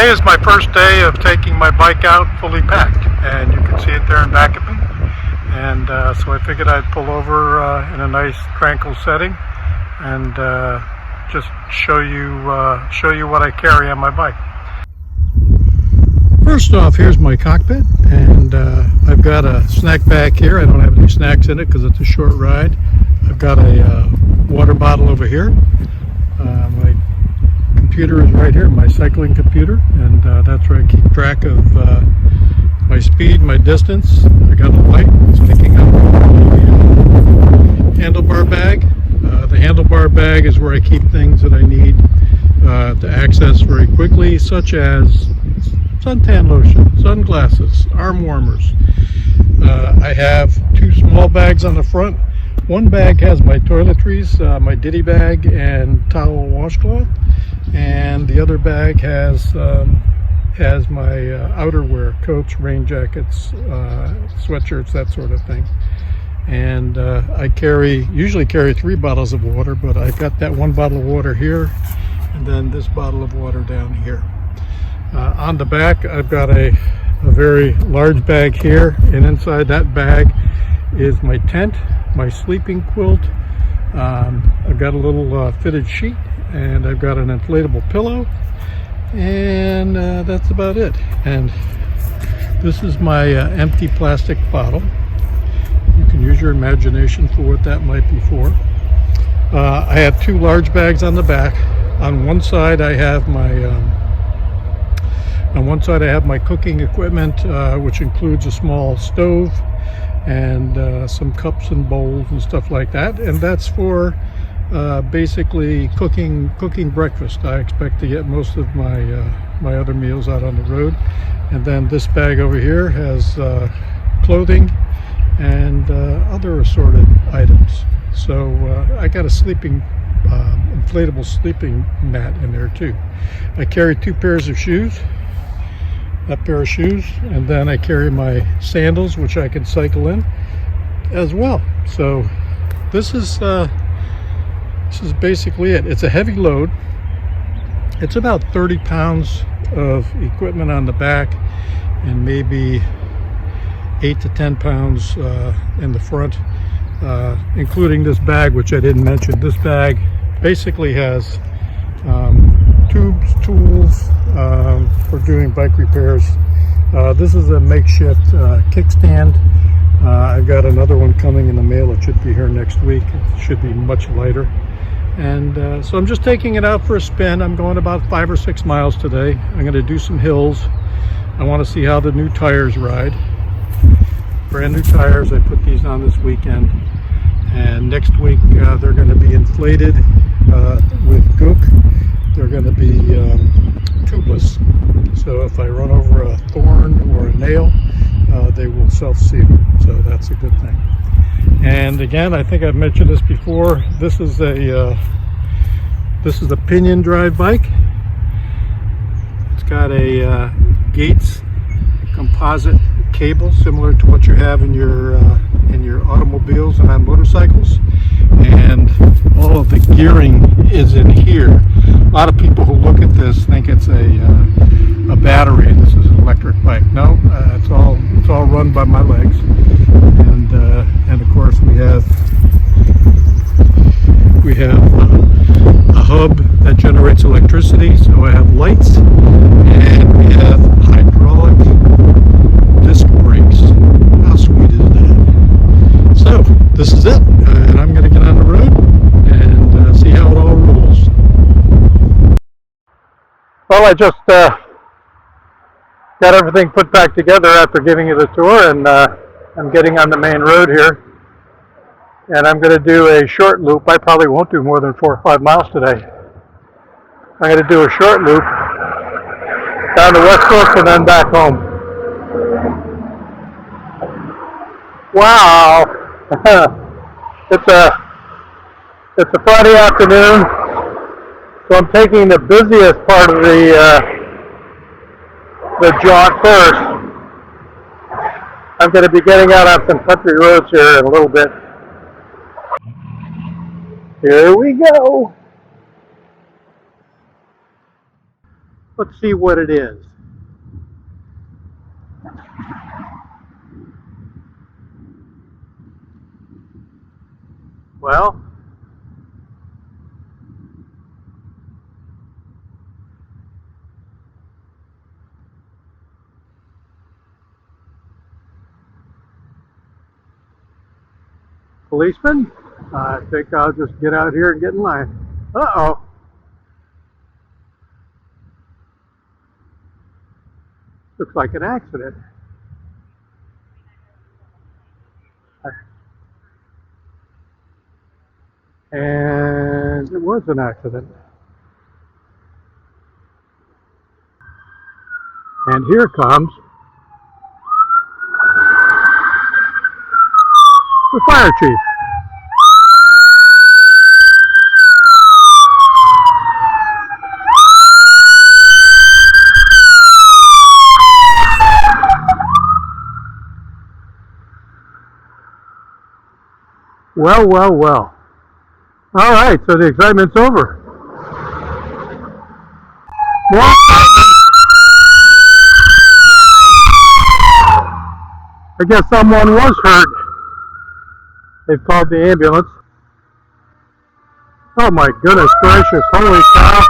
Today is my first day of taking my bike out fully packed, and you can see it there in back of me. And so I figured I'd pull over in a nice tranquil setting and just show you what I carry on my bike. First off, here's my cockpit, and I've got a snack bag here. I don't have any snacks in it because it's a short ride. I've got a water bottle over here. My computer is right here, my cycling computer, and that's where I keep track of my speed, my distance. I got a light sticking up the handlebar bag. The handlebar bag is where I keep things that I need to access very quickly, such as suntan lotion, sunglasses, arm warmers. I have two small bags on the front. One bag has my toiletries, my ditty bag and towel washcloth, and the other bag has my outerwear, coats, rain jackets, sweatshirts, that sort of thing. And I usually carry 3 bottles of water, but I've got that 1 bottle of water here, and then this bottle of water down here. On the back, I've got a very large bag here, and inside that bag is my tent, my sleeping quilt. I've got a little fitted sheet, and I've got an inflatable pillow, and that's about it. And this is my empty plastic bottle. You can use your imagination for what that might be for. I have 2 large bags on the back. On one side I have my cooking equipment, which includes a small stove and some cups and bowls and stuff like that, and that's for basically cooking breakfast. I expect to get most of my other meals out on the road. And then this bag over here has clothing and other assorted items. So I got a inflatable sleeping mat in there too. I carry 2 pairs of shoes, that pair of shoes, and then I carry my sandals, which I can cycle in as well. So this is basically it. It's a heavy load. It's about 30 pounds of equipment on the back, and maybe 8 to 10 pounds in the front, including this bag, which I didn't mention. This bag basically has tubes, tools for doing bike repairs. This is a makeshift kickstand. I've got another one coming in the mail. It should be here next week. It should be much lighter. And so I'm just taking it out for a spin. I'm going about 5 or 6 miles today. I'm going to do some hills. I want to see how the new tires ride. Brand new tires. I put these on this weekend. And next week they're going to be inflated with gook. They're going to be tubeless. So if I run over a thorn or a nail, they will self-seal. So that's a good thing. And again, I think I've mentioned this before. This is a pinion drive bike. It's got a Gates composite cable, similar to what you have in your automobiles and on motorcycles. And all of the gearing is in here. A lot of people who look at this think it's a battery and this is an electric bike. No, it's all run by my legs. And of course we have a hub that generates electricity. So I have lights, and we have hydraulic disc brakes. How sweet is that? So this is it, and I'm going to get on the road and see how it all rolls. Well, I just got everything put back together after giving you the tour, and I'm getting on the main road here, and I'm going to do a short loop. I probably won't do more than 4 or 5 miles today. I'm going to do a short loop down the west coast and then back home. Wow! It's a Friday afternoon, so I'm taking the busiest part of the jaunt first. I'm going to be getting out on some country roads here in a little bit. Here we go. Let's see what it is. Well, policeman, I think I'll just get out here and get in line. Uh-oh. Looks like an accident. And it was an accident. And here comes the fire chief. Well, well, well. All right, so the excitement's over. More excitement. I guess someone was hurt. They've called the ambulance. Oh my goodness gracious, holy cow.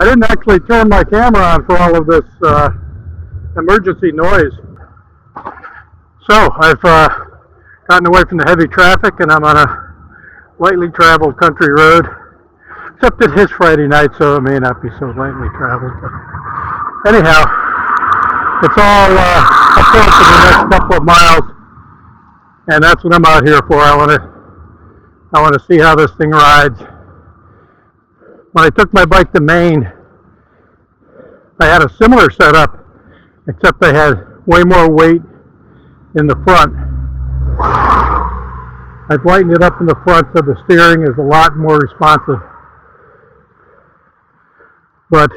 I didn't actually turn my camera on for all of this emergency noise. So I've gotten away from the heavy traffic and I'm on a lightly traveled country road. Except it is Friday night, so it may not be so lightly traveled. But anyhow, it's all uphill for the next couple of miles, and that's what I'm out here for. I want to see how this thing rides. When I took my bike to Maine, I had a similar setup, except I had way more weight in the front. I've lightened it up in the front so the steering is a lot more responsive. But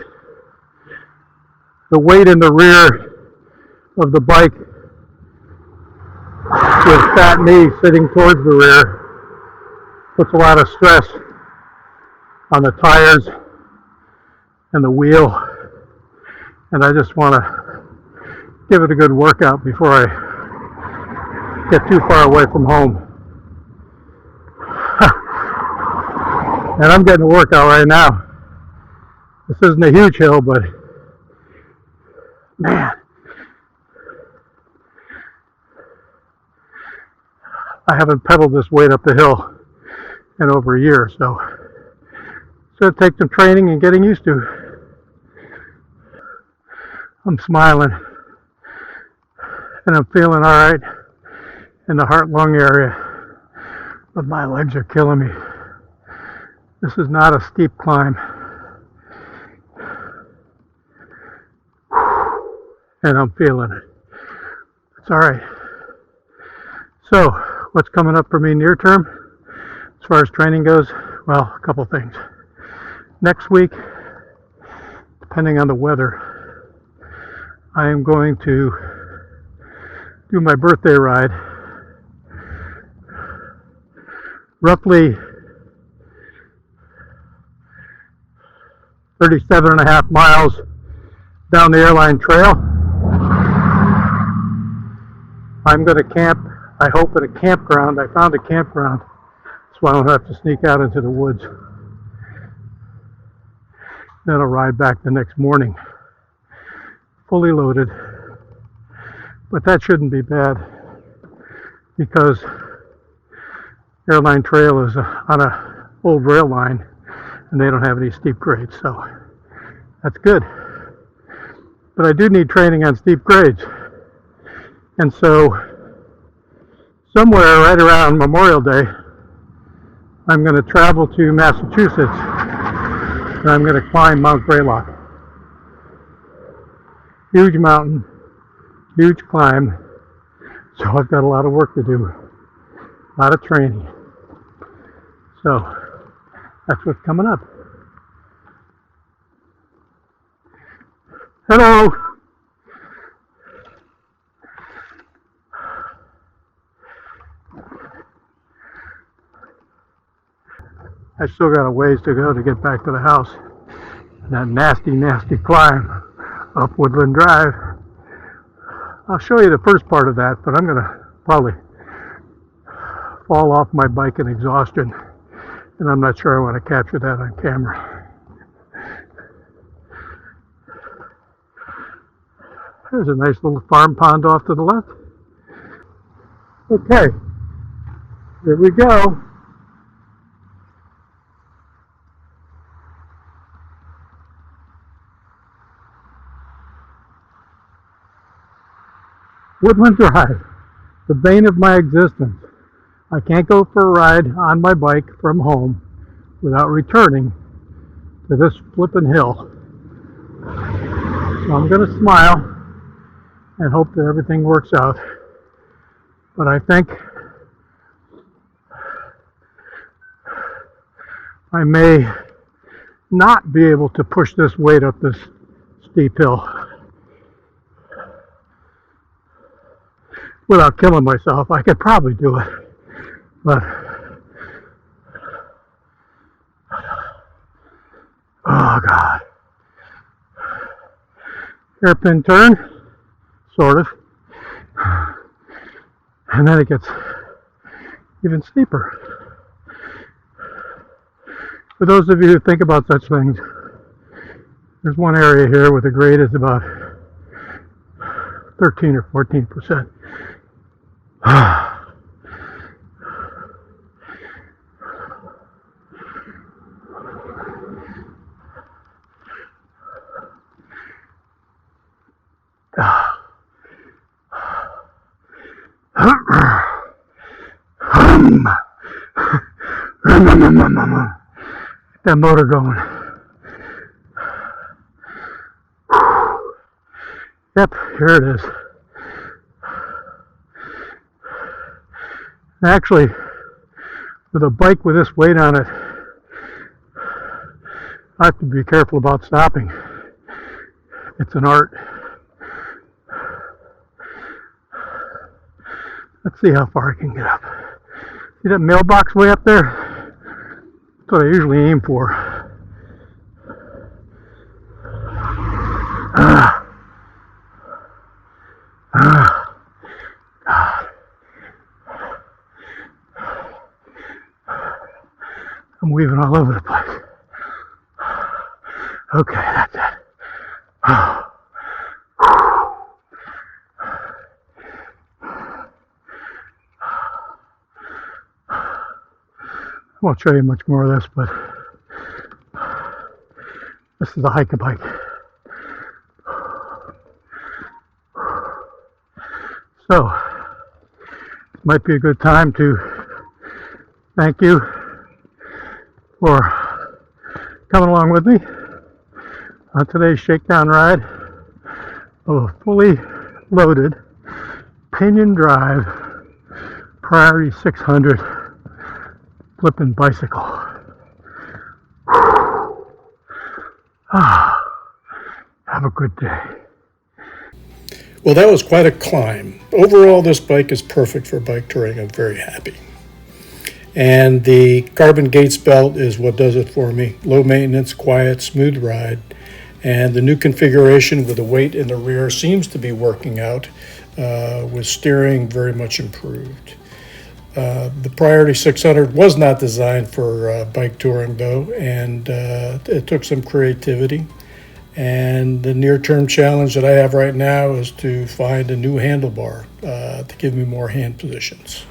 the weight in the rear of the bike with fat me sitting towards the rear puts a lot of stress on the tires and the wheel, and I just want to give it a good workout before I get too far away from home. And I'm getting a workout right now. This isn't a huge hill, but man, I haven't pedaled this weight up the hill in over a year, so it's going to take some training and getting used to. I'm smiling and I'm feeling all right in the heart-lung area, but my legs are killing me. This is not a steep climb. And I'm feeling it. It's all right. So, what's coming up for me near term? As far as training goes, well, a couple things. Next week, depending on the weather, I am going to do my birthday ride. Roughly 37.5 miles down the airline trail. I'm going to camp, I hope, at a campground. I found a campground, so I don't have to sneak out into the woods. Then I'll ride back the next morning, fully loaded. But that shouldn't be bad, because airline trail is on a old rail line, and they don't have any steep grades, so that's good. But I do need training on steep grades. And so, somewhere right around Memorial Day, I'm going to travel to Massachusetts, and I'm going to climb Mount Greylock. Huge mountain, huge climb, so I've got a lot of work to do, a lot of training. So, that's what's coming up. Hello! I still got a ways to go to get back to the house. And that nasty, nasty climb up Woodland Drive. I'll show you the first part of that, but I'm going to probably fall off my bike in exhaustion, and I'm not sure I want to capture that on camera. There's a nice little farm pond off to the left. Okay, here we go. Woodland Drive, the bane of my existence. I can't go for a ride on my bike from home without returning to this flippin' hill. So I'm going to smile and hope that everything works out. But I think I may not be able to push this weight up this steep hill without killing myself. I could probably do it, but oh God. Hairpin turn, sort of, and then it gets even steeper. For those of you who think about such things, there's one area here where the grade is about 13 or 14%. Get that motor going. Yep, here it is. Actually, with a bike with this weight on it, I have to be careful about stopping. It's an art. Let's see how far I can get up. See that mailbox way up there? That's what I usually aim for. God. I'm weaving all over the place. Okay, that's it. I won't show you much more of this, but this is a hike-a-bike. So, it might be a good time to thank you for coming along with me on today's shakedown ride of a fully loaded Pinion Drive Priority 600 flipping bicycle. Have a good day. Well, that was quite a climb. Overall, this bike is perfect for bike touring. I'm very happy. And the carbon Gates belt is what does it for me. Low maintenance, quiet, smooth ride. And the new configuration with the weight in the rear seems to be working out, with steering very much improved. The Priority 600 was not designed for bike touring, though, and it took some creativity. And the near-term challenge that I have right now is to find a new handlebar to give me more hand positions.